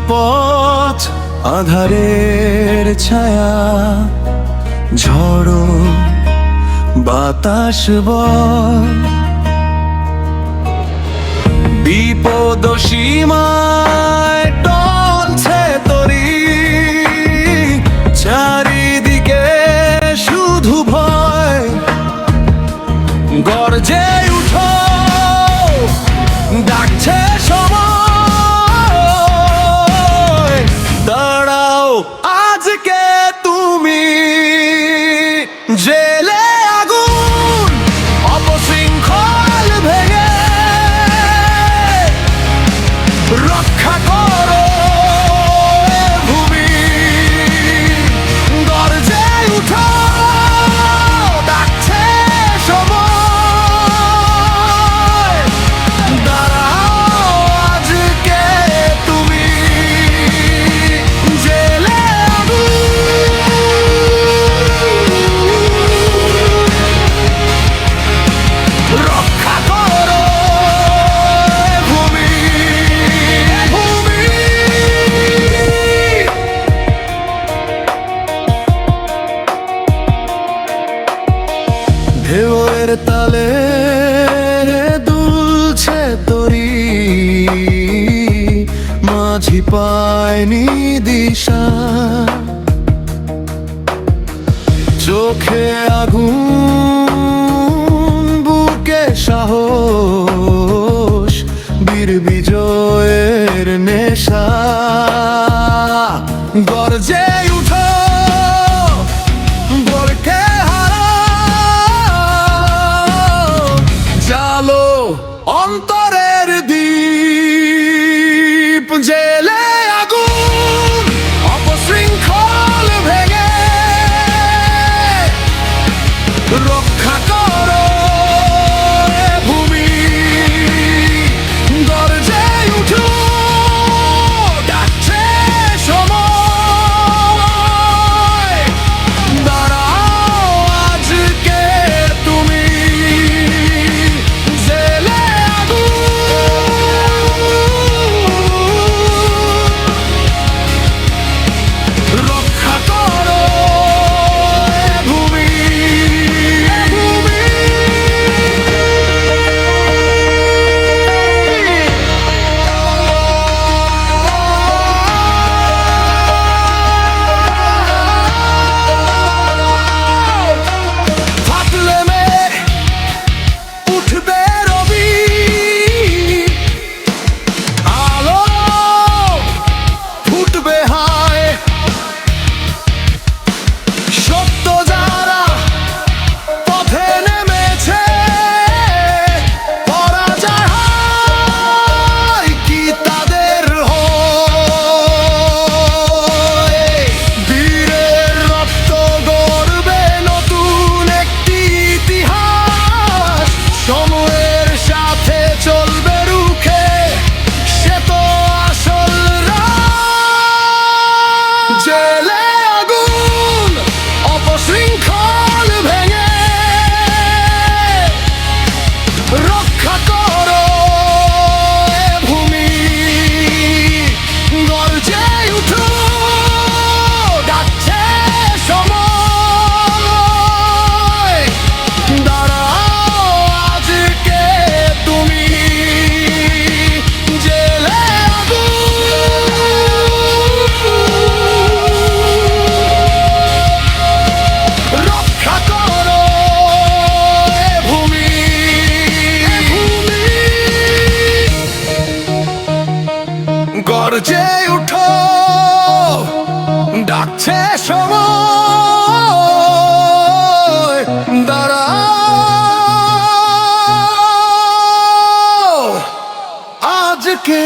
পথ আধারের ছায়া, ঝড়ো বাতাস বয়, বিপদ সীমায় টলছে তরি, চারিদিকে শুধু ভয়। গর্জে উঠো, ডাকছে সময়, দাঁড়াও আজকে তুমি। জেলে আগুন অপশৃঙ্খল ভেঙে রক্ষা করো এ ভূমি। গর্জে উঠো, ডাকছে সময়, দাঁড়াও আজকে তুমি। জেলে আগুন রক্ষা করো এ ভূমি। ঢেউয়ের তালে দুলছে তরি, মাঝি পায়নি দিশা, চোখে আগুন বুকে সাহস, বীর বিজয়ের নেশা। গর্জে উঠো, বলকে হারাও, জালো অন্তরের দ্বীপ। জেলে আগুন অপশৃঙ্খল ভেঙে রক্ষা করো এ ভূমি। গর্জে উঠো, ডাকছে সময়, দাঁড়াও আজকে তুমি। জেলে আগুন রক্ষা করো এ ভূমি। ফাটলে মেঘ উঠবে রবি, আলো ফুটবে হায়। সত্য যারা পথে নেমেছে, পরাজয় হয় কি তাদের হয়? বীরের রক্ত গড়বে নতুন একটি ইতিহাস, সময়ের সাথে চলবে রুখে, সে তো আসল রাজ। জেলে আগুন অপশৃঙ্খল ভেঙে রক্ষা করো এ ভূমি। গর্জে উঠো, ডাকছে সময়, দাঁড়াও আজকে তুমি। জেলে আগুন রক্ষা করো এ ভূমি। গর্জে উঠো, ডাকছে সময়, দাঁড়াও আজকে